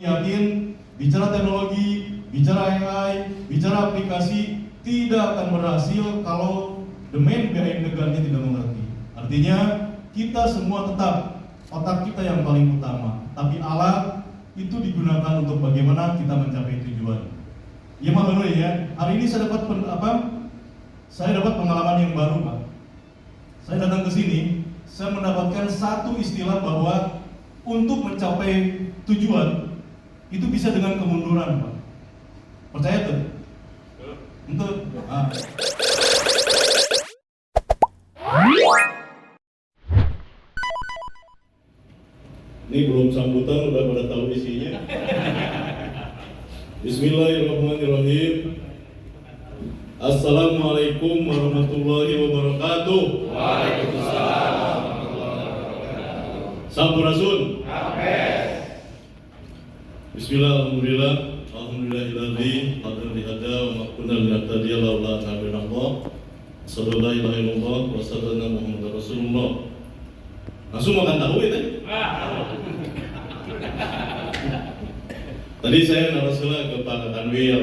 Yakin bicara teknologi, bicara AI, bicara aplikasi tidak akan berhasil kalau the man behind the gun-nya tidak mengerti. Artinya kita semua tetap otak kita yang paling utama, tapi alat itu digunakan untuk bagaimana kita mencapai tujuan. Ya Pak Bano ya, hari ini saya dapat pengalaman yang baru Pak. Saya datang ke sini, saya mendapatkan satu istilah bahwa untuk mencapai tujuan itu bisa dengan kemunduran, Pak. Percaya tuh? Untuk ini belum sambutan udah pada tahu isinya. Bismillahirrahmanirrahim. Assalamualaikum warahmatullahi wabarakatuh. Waalaikumsalam warahmatullahi wabarakatuh. Sampurasun. Amin. Bismillah, alhamdulillah, alhamdulillahilladzi hadana li hada wa ma kunna linahtadiya laula an hadana Allah. Sallallahu alaihi wasallam wa sallallahu Muhammadar Rasulullah. Langsung makan tahu ya tadi? Tadi saya narasila ke Pak Kanwil.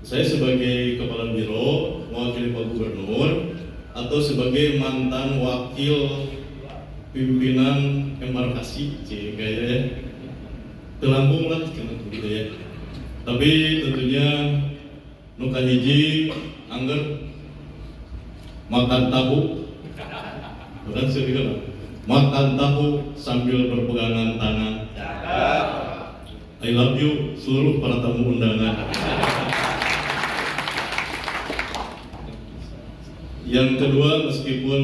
Saya sebagai Kepala Biro, mewakili Pak Gubernur, atau sebagai mantan wakil pimpinan embarkasi, kayaknya ya. Kelambung lah, gitu ya. Tapi tentunya nuka hiji angger makan tahu, orang saya bilang makan tahu sambil berpegangan tangan. I love you seluruh para tamu undangan. Yang kedua, meskipun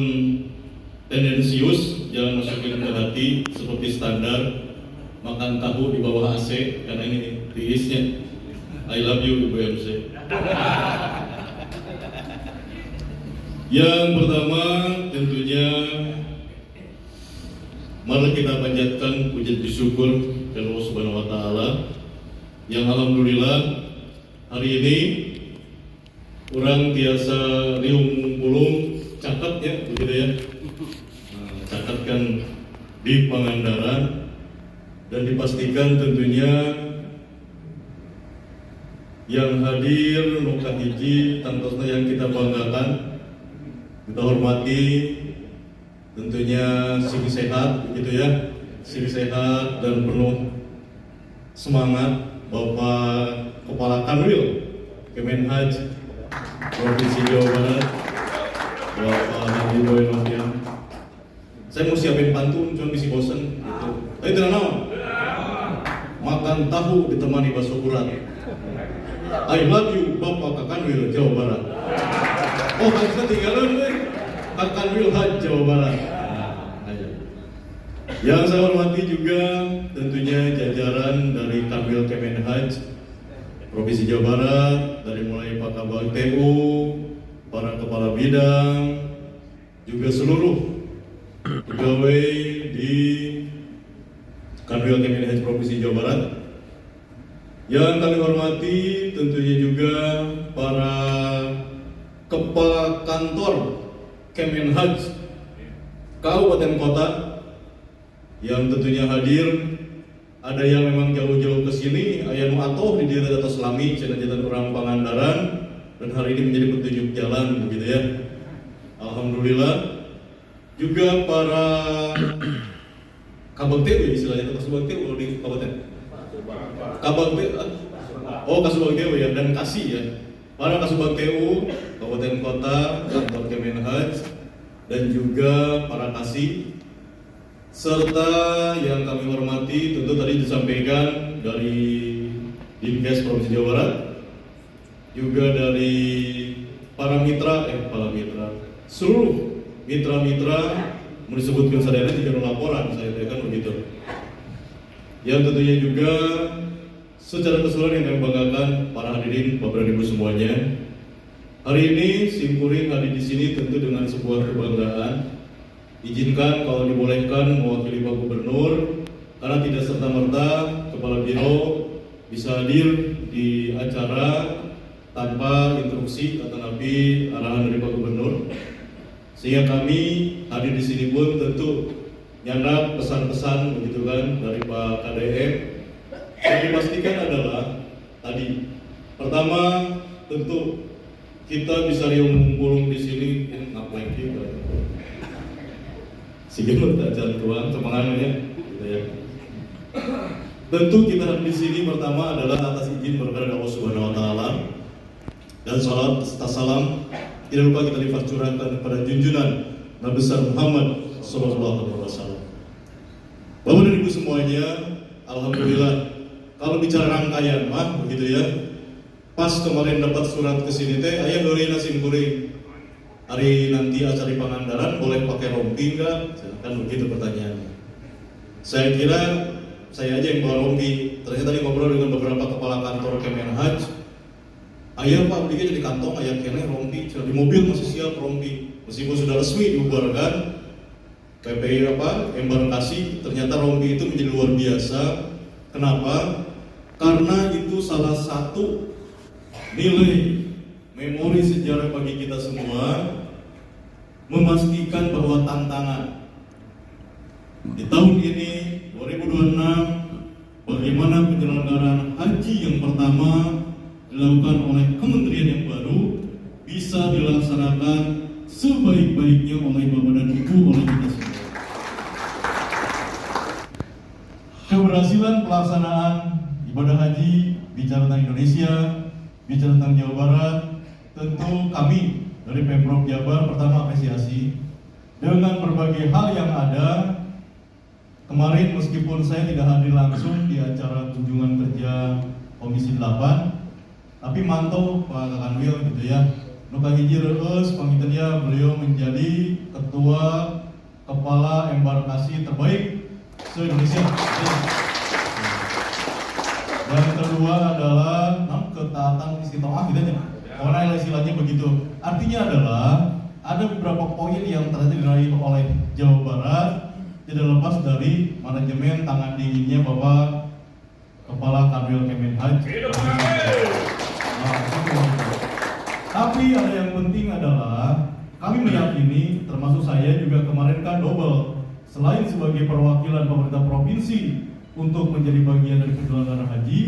tendensius, jangan masukin ke hati seperti standar makan tahu di bawah AC karena ini tiisnya. I love you Ibu MC. Yang pertama tentunya mari kita panjatkan puji syukur kepada Allah Subhanahu wa taala yang alhamdulillah hari ini orang biasa riung pulung catat ya begitu ya. Catatkan di Pangandaran dan dipastikan tentunya yang hadir nuka hiji tantosna yang kita banggakan, kita hormati tentunya sing sehat begitu ya, sing sehat dan penuh semangat Bapak Kepala Kanwil Kemenhaj Provinsi Jawa Barat Bapak Hadi Boy Novian. Saya mau siapin pantun cuma bisi bosen gitu. Tapi tidak nama makan tahu ditemani bakso urat. I love you Bapak Kakanwil Jawa Barat. Oh kita tinggalan Kakanwil Haj Jawa Barat. Yang saya hormati juga tentunya jajaran dari Kanwil Kemenhaj Provinsi Jawa Barat, dari mulai Pak Kabag TU, para kepala bidang, juga seluruh pegawai di Kanwil Kemenhaj Provinsi Jawa Barat. Yang kami hormati tentunya juga para kepala kantor Kemenhaj Kabupaten Kota yang tentunya hadir. Ada yang memang jauh-jauh ke sini, ayanu atoh di daerah atas Selami, cenah-cenah orang Pangandaran, dan hari ini menjadi petunjuk jalan begitu ya. Alhamdulillah. Juga para Kabag TU ya istilahnya, Kasubag TU di Kabupaten. Kabag TU, Kasubag TU ya, dan Kasih ya. Para Kasubag TU, Kabupaten Kota, kantor Kemenhaj, dan juga para Kasih, serta yang kami hormati tentu tadi disampaikan dari Dinkes Provinsi Jawa Barat, juga dari para mitra, seluruh mitra-mitra mau disebutkan sadaya jika laporan saya kan begitu. Yang tentunya juga secara keseluruhan yang kami banggakan para hadirin Bapak dan Ibu semuanya. Hari ini Simkuring hadir di sini tentu dengan sebuah kebanggaan. Izinkan kalau dibolehkan mewakili Pak Gubernur karena tidak serta-merta Kepala Biro bisa hadir di acara tanpa instruksi atau nabi arahan dari Pak Gubernur. Sehingga kami hadir di sini pun tentu nyandap pesan-pesan begitu kan dari Pak KDM Yang dipastikan adalah tadi, pertama tentu kita bisa ngumpul di sini ngapain kita. Sehingga tak jalan tuan semangatnya, gitu ya. Tentu kita hadir di sini pertama adalah atas izin berkat Allah Subhanahu Wa Taala dan salat serta salam tidak lupa kita curahkan kepada junjungan Nabi besar Muhammad Sallallahu Alaihi Wasallam. Bapak dan Ibu semuanya, alhamdulillah. Kalau bicara rangkaian mah begitu ya. Pas kemarin dapat surat ke sini teh, aya goreng nasi goreng. Hari nanti acara di Pangandaran boleh pakai rompi enggak? Kan begitu pertanyaannya. Saya kira saya aja yang bawa rompi. Ternyata tadi ngobrol dengan beberapa kepala kantor Kemenhaj. Ayah Pak, belinya jadi kantong, ayah kene rompi. Di mobil masih siap rompi. Meskipun sudah resmi dibubarkan PPI embarkasi, ternyata rompi itu menjadi luar biasa. Kenapa? Karena itu salah satu nilai memori sejarah bagi kita semua, memastikan bahwa tantangan di tahun ini 2026 bagaimana penyelenggaraan haji yang pertama dilakukan oleh kementerian yang baru bisa dilaksanakan sebaik-baiknya oleh Bapak dan Ibu, oleh kita semua. Keberhasilan pelaksanaan ibadah haji, bicara tentang Indonesia, bicara tentang Jawa Barat, tentu kami dari Pemprov Jabar pertama apresiasi dengan berbagai hal yang ada. Kemarin meskipun saya tidak hadir langsung di acara kunjungan kerja Komisi 8, tapi mantau Pak Kakanwil gitu ya. Nuka hiji reus pangitannya beliau menjadi ketua kepala embarkasi terbaik se-Indonesia. Dan kedua adalah ketaatan istiqomah gitu aja. Pokoknya istilahnya begitu. Artinya adalah ada beberapa poin yang ternyata diraih oleh Jawa Barat, tidak lepas dari manajemen tangan dinginnya Bapak Kepala Kanwil Kemenhaj. Tapi ada yang penting adalah kami meyakini, termasuk saya juga kemarin kan double, selain sebagai perwakilan pemerintah provinsi untuk menjadi bagian dari penyelenggaraan haji,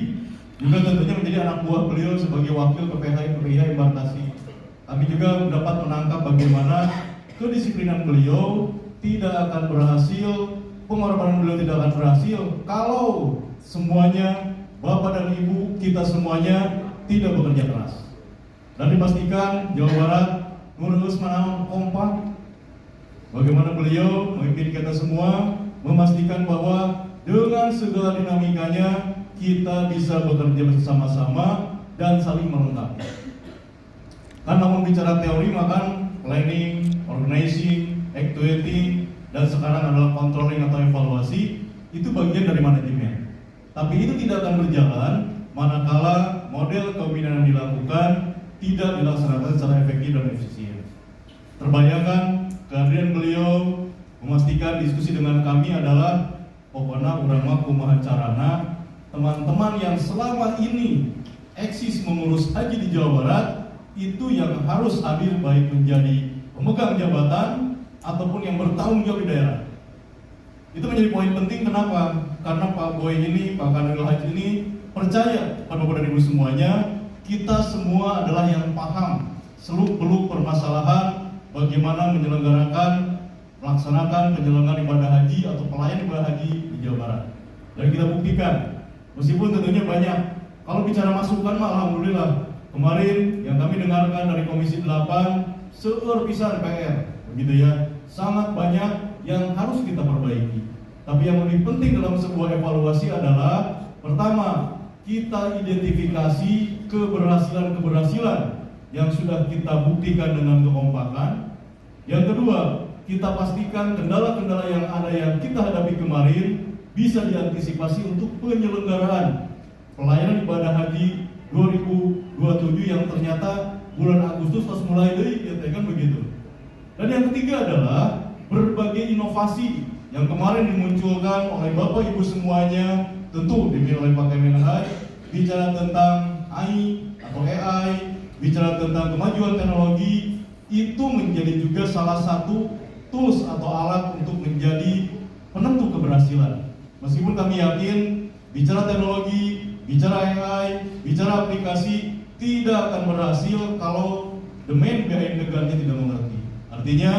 juga tentunya menjadi anak buah beliau sebagai wakil PPH embarkasi. Kami juga dapat menangkap bagaimana kedisiplinan beliau tidak akan berhasil, pengorbanan beliau tidak akan berhasil kalau semuanya, Bapak dan Ibu, kita semuanya tidak bekerja keras. Dan dipastikan Jawa Barat ngurus mana kompak. Bagaimana beliau memimpin kita semua, memastikan bahwa dengan segala dinamikanya kita bisa bekerja bersama-sama dan saling melengkapi. Kan namun bicara teori maka planning, organizing, actuating, dan sekarang adalah controlling atau evaluasi, itu bagian dari manajemen. Tapi itu tidak akan berjalan manakala model kepemimpinan yang dilakukan tidak dilaksanakan secara efektif dan efisien. Terbayangkan kehadiran beliau memastikan diskusi dengan kami adalah pokoknya urang mah kumaha carana teman-teman yang selama ini eksis mengurus haji di Jawa Barat itu yang harus hadir baik menjadi pemegang jabatan ataupun yang bertanggung jawab di daerah. Itu menjadi poin penting. Kenapa? Karena Pak Boy ini, Pak Kanwil Haji ini percaya pada Bapak dan Ibu semuanya, kita semua adalah yang paham seluk-beluk permasalahan bagaimana menyelenggarakan, melaksanakan penyelenggaraan ibadah haji atau pelayan ibadah haji di Jawa Barat. Dan kita buktikan, meskipun tentunya banyak. Kalau bicara masukan mah alhamdulillah. Kemarin yang kami dengarkan dari Komisi 8, seueur pisan PR, begitu ya. Sangat banyak yang harus kita perbaiki. Tapi yang lebih penting dalam sebuah evaluasi adalah pertama, kita identifikasi keberhasilan-keberhasilan yang sudah kita buktikan dengan kekompakan. Yang kedua, kita pastikan kendala-kendala yang ada yang kita hadapi kemarin bisa diantisipasi untuk penyelenggaraan pelayanan ibadah haji 2027 yang ternyata bulan Agustus harus mulai dari ya kan begitu. Dan yang ketiga adalah berbagai inovasi yang kemarin dimunculkan oleh Bapak Ibu semuanya, tentu dipimpin oleh Pak Kemenhaj, bicara tentang AI atau AI, bicara tentang kemajuan teknologi, itu menjadi juga salah satu tools atau alat untuk menjadi penentu keberhasilan. Meskipun kami yakin bicara teknologi, bicara AI, bicara aplikasi tidak akan berhasil kalau the man behind the gun-nya tidak mengerti. Artinya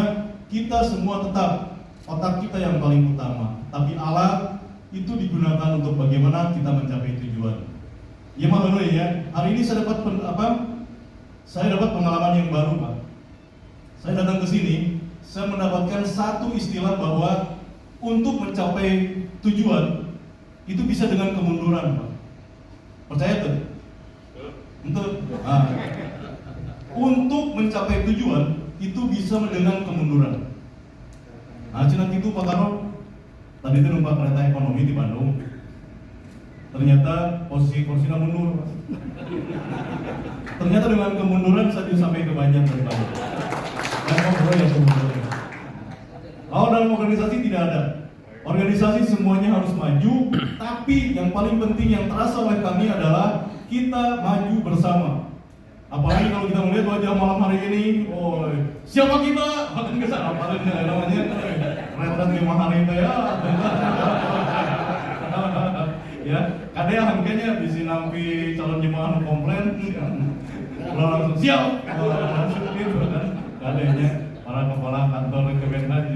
kita semua tetap otak kita yang paling utama, tapi alat itu digunakan untuk bagaimana kita mencapai tujuan. Ya Pak ya, hari ini saya dapat pengalaman yang baru Pak. Saya datang ke sini, saya mendapatkan satu istilah bahwa untuk mencapai tujuan itu bisa dengan kemunduran Pak. Percaya tuh? Untuk untuk mencapai tujuan itu bisa dengan kemunduran. Nah, cina itu Pak Karo tadi itu numpak kereta ekonomi di Bandung. Ternyata posisinya mundur. Ternyata dengan kemunduran saya bisa sampai ke Banjar dari Bandung. Dan ngobrol ya kemunduran. Kalau dalam organisasi tidak ada. Organisasi semuanya harus maju, tapi yang paling penting yang terasa oleh kami adalah kita maju bersama. Apalagi kalau kita melihat wajah malam hari ini, oh siapa kita? Bahkan ke sana apa namanya? Retret 5 hari itu ya. Ya, kadang harganya bisa nampi calon jemaah komplain, kalau langsung siap, langsung gitu kan. Kadangnya para kepala kantor Kemenhaj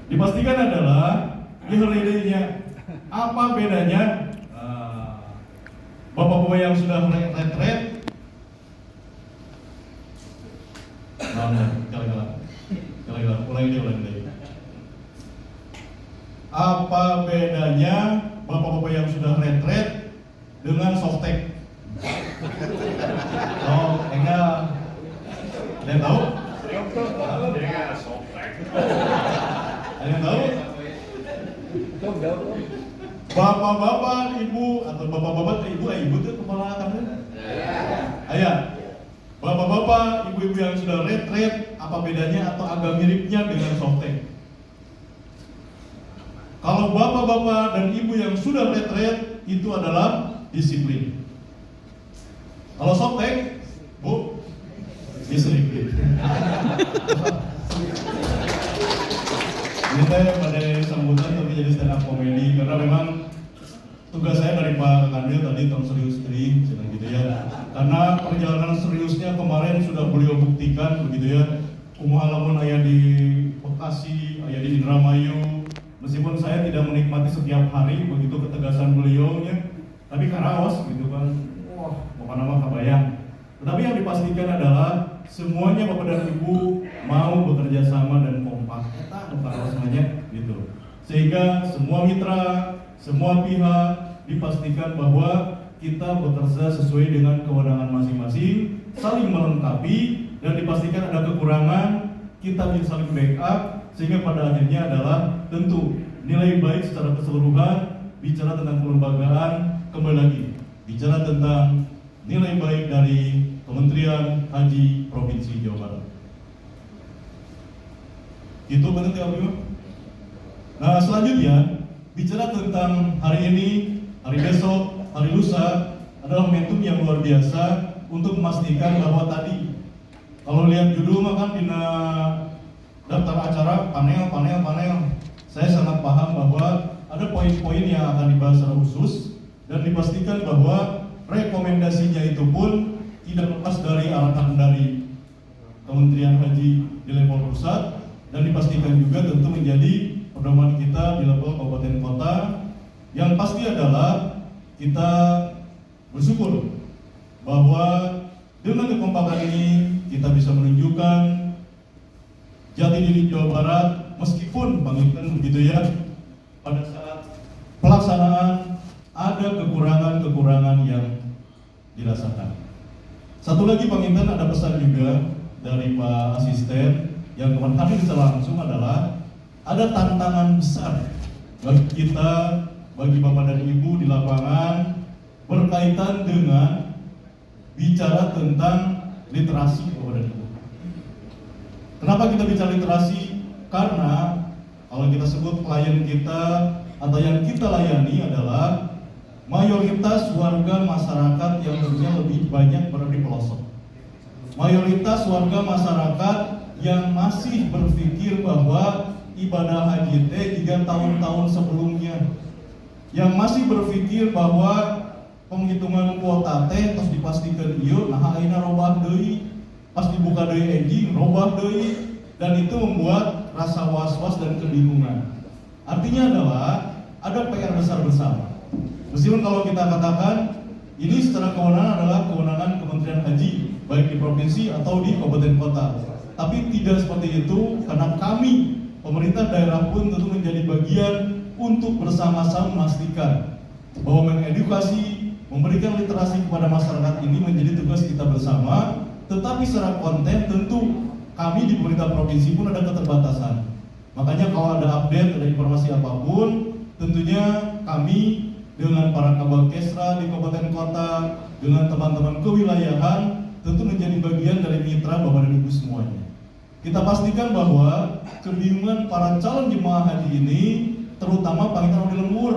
dipastikan adalah idenya apa bedanya bapak-bapak yang sudah retret, ulangi. Apa bedanya bapak-bapak yang sudah retret dengan softtek? Oh, enggak. Ada yang tahu? Ada yang tahu? Bapak-bapak, ibu atau bapak-bapak, ibu itu kepala kamu? Ayah. Bapak-bapak, ibu-ibu yang sudah retret, apa bedanya atau agak miripnya dengan softtek? Kalau bapak-bapak dan ibu yang sudah retret itu adalah disiplin. Kalau softtek, Bu, disiplin. Ini saya pada sambutan tapi jadi stand up comedy karena memang tugas saya dari Pak Kandil tadi tentang serius tri, gitu ya. Karena perjalanan seriusnya kemarin sudah beliau buktikan begitu ya. Lamun ayah di Bekasi, ayah di Indramayu. Meskipun saya tidak menikmati setiap hari begitu ketegasan beliaunya, tapi karaos gitu kan, wah, bukan nama kebayang. Tetapi yang dipastikan adalah semuanya bapak dan ibu mau bekerja sama dan kompak, kita karaos semuanya gitu. Sehingga semua mitra, semua pihak dipastikan bahwa kita bekerja sesuai dengan kewenangan masing-masing, saling melengkapi dan dipastikan ada kekurangan, kita bisa saling backup. Sehingga pada akhirnya adalah tentu nilai baik secara keseluruhan. Bicara tentang kelembagaan, kembali lagi bicara tentang nilai baik dari Kementerian Haji Provinsi Jawa Barat. Itu benar tidak Bima? Nah selanjutnya bicara tentang hari ini, hari besok, hari lusa adalah momentum yang luar biasa untuk memastikan bahwa tadi kalau lihat judul maka daftar acara panel. Saya sangat paham bahwa ada poin-poin yang akan dibahas secara khusus dan dipastikan bahwa rekomendasinya itu pun tidak lepas dari arahan dari Kementerian Haji di level pusat dan dipastikan juga tentu menjadi pedoman kita di level kabupaten kota. Yang pasti adalah kita bersyukur bahwa dengan kekompakan ini kita bisa menunjukkan jati diri Jawa Barat, meskipun Bang Inten begitu ya, pada saat pelaksanaan ada kekurangan-kekurangan yang dirasakan. Satu lagi Bang Inten ada pesan juga dari Pak Asisten yang kemarin hadir secara langsung adalah ada tantangan besar bagi kita, bagi Bapak dan Ibu di lapangan berkaitan dengan bicara tentang literasi Bapak dan Ibu. Kenapa kita bicara literasi? Karena kalau kita sebut klien kita atau yang kita layani adalah mayoritas warga masyarakat yang tentunya lebih banyak berada di pelosok. Mayoritas warga masyarakat yang masih berpikir bahwa ibadah haji 3 tahun-tahun sebelumnya yang masih berpikir bahwa penghitungan kuota teh terus dipastikan ieu nah ayeuna robah deui, pas dibuka deui engine robah deui, dan itu membuat rasa was-was dan kebingungan. Artinya adalah ada PR besar bersama. Meskipun kalau kita katakan ini secara kewenangan adalah kewenangan Kementerian Haji baik di provinsi atau di kabupaten kota, tapi tidak seperti itu karena kami pemerintah daerah pun tentu menjadi bagian untuk bersama-sama memastikan bahwa mengedukasi, memberikan literasi kepada masyarakat ini menjadi tugas kita bersama. Tetapi secara konten tentu kami di pemerintah provinsi pun ada keterbatasan. Makanya kalau ada update, ada informasi apapun, tentunya kami dengan para kabal kesra di kabupaten kota, dengan teman-teman kewilayahan, tentu menjadi bagian dari mitra Bapak dan Ibu semuanya. Kita pastikan bahwa kebingungan para calon jemaah haji ini, terutama panggilan di lembur.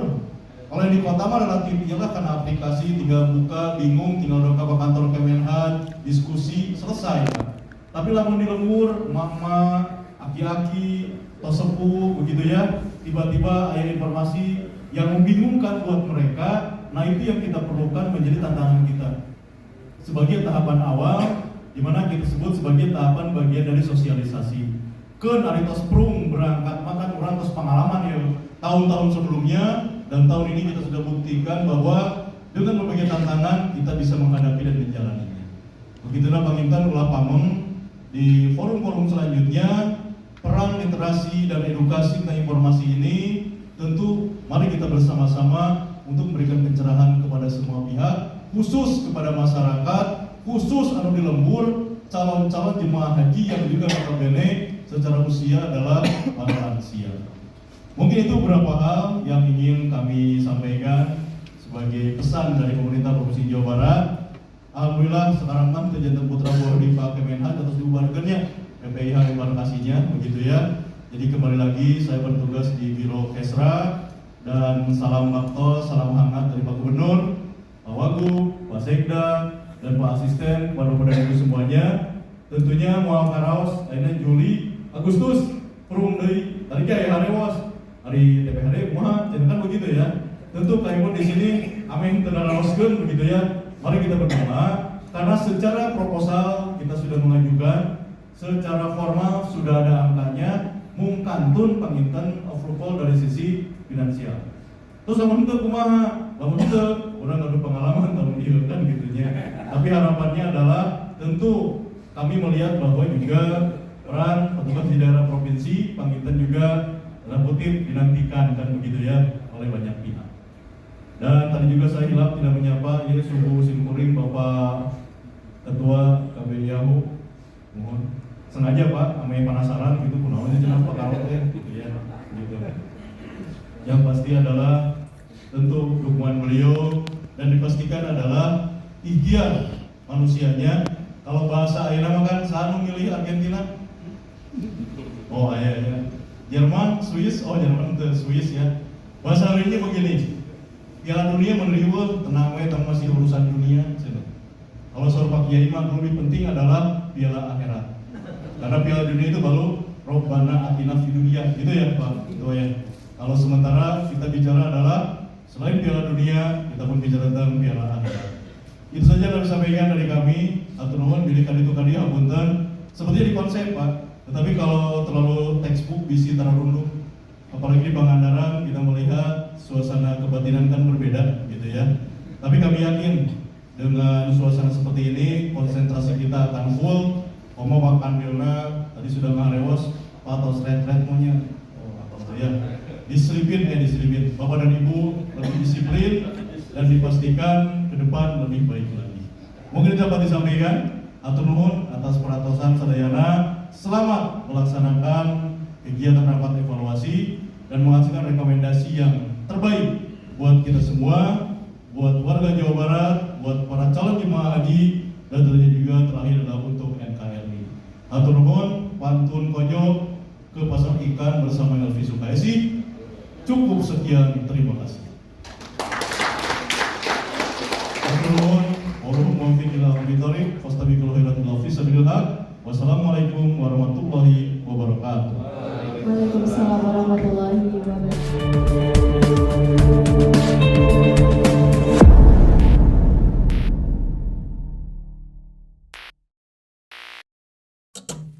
Kalau di kota mah relatif iyalah karena aplikasi tinggal buka, bingung, tinggal doka ke kantor Kemenhaj, diskusi, selesai. Tapi lamun di lembur, mama, aki-aki, atau sepuh, begitu ya, tiba-tiba ada informasi yang membingungkan buat mereka. Nah itu yang kita perlukan menjadi tantangan kita sebagai tahapan awal, di mana kita sebut sebagai tahapan bagian dari sosialisasi. Keun ari tos prung berangkat makan orang tos pengalaman ya tahun-tahun sebelumnya, dan tahun ini kita sudah buktikan bahwa dengan berbagai tantangan kita bisa menghadapi dan menjalaninya. Begitulah Bang Intan ulah pameng di forum-forum selanjutnya, peran literasi dan edukasi tentang informasi ini tentu mari kita bersama-sama untuk memberikan pencerahan kepada semua pihak, khusus kepada masyarakat, khusus anu di lembur, calon-calon jemaah haji yang juga notabene secara usia adalah para lansia. Mungkin itu beberapa hal yang ingin kami sampaikan sebagai pesan dari pemerintah Provinsi Jawa Barat. Alhamdulillah sekarang kan Jantan Putra di Pak Kemenhaj atas dibubarkannya PPIH embarkasinya, begitu ya. Jadi kembali lagi saya bertugas di Biro Kesra, dan salam bakto, salam hangat dari Pak Gubernur, Pak Wagub, Pak Sekda, dan Pak Asisten, kepada Bapak Ibu semuanya. Tentunya moal karaos ayeuna Juli, Agustus, perung deui, tadi aya harewas, hari TPHD kumaha, kan begitu ya. Tentu kami di sini amin teu naraoskeun begitu ya. Mari kita berdoa karena secara proposal kita sudah mengajukan, secara formal sudah ada angkanya, mungkantun panginten approval dari sisi finansial. Terus lamun teu kumaha? Lamun teu urang ada pengalaman tahun ieu kan gitunya. Tapi harapannya adalah tentu kami melihat bahwa juga peran petugas di daerah provinsi panginten juga dalam kutip dinantikan kan begitu ya oleh banyak pihak. Dan tadi juga saya hilap tidak menyapa ini suhu simkuring Bapak Ketua KBIAHU. Mohon sengaja Pak, namanya penasaran gitu kunaonnya cenah Pak kalau gitu ya gitu. Yang pasti adalah tentu dukungan beliau dan dipastikan adalah ikhtiar manusianya. Kalau bahasa ayeuna mah kan sanu milih Argentina. Oh ya. Jerman, Swiss, Jerman ke Swiss ya. Bahasa lainnya begini. Piala dunia menerima tenang we tang masih urusan dunia. Kalau soal Pak Kiai mah lebih penting adalah piala akhirat. Karena piala dunia itu baru Robbana atina fid dunya, gitu ya Pak. Itu ya. Kalau sementara kita bicara adalah selain piala dunia, kita pun bicara tentang piala akhirat. Itu saja yang disampaikan dari kami. Atur nuhun bilih kaditu kadi hapunten. Sepertinya di konsep Pak. Tetapi kalau terlalu textbook bisi tararundung, apalagi di Pangandaran kita melihat suasana kebatinan kan berbeda gitu ya. Tapi kami yakin dengan suasana seperti ini konsentrasi kita akan full. Oma makan Bilna tadi sudah ngarewas atau seret-seret maunya. Atau ya diselipin Bapak dan Ibu lebih disiplin dan dipastikan ke depan lebih baik lagi. Mungkin dapat disampaikan. Atur nuhun atas peratosan sadayana. Selamat melaksanakan kegiatan rapat evaluasi dan menghasilkan rekomendasi yang terbaik buat kita semua, buat warga Jawa Barat, buat para calon jemaah haji, dan tentunya juga terakhir adalah untuk NKRI. Atur nuhun, pantun kojo ke pasar ikan bersama Elvi Sukaisi. Cukup sekian, terima kasih. Atur nuhun, wallahualam muwaffiq ila aqwamit thoriq, fastabiqul khairat ila fi sabilillah. Wassalamualaikum warahmatullahi wabarakatuh. Waalaikumsalam warahmatullahi wabarakatuh. Assalamualaikum.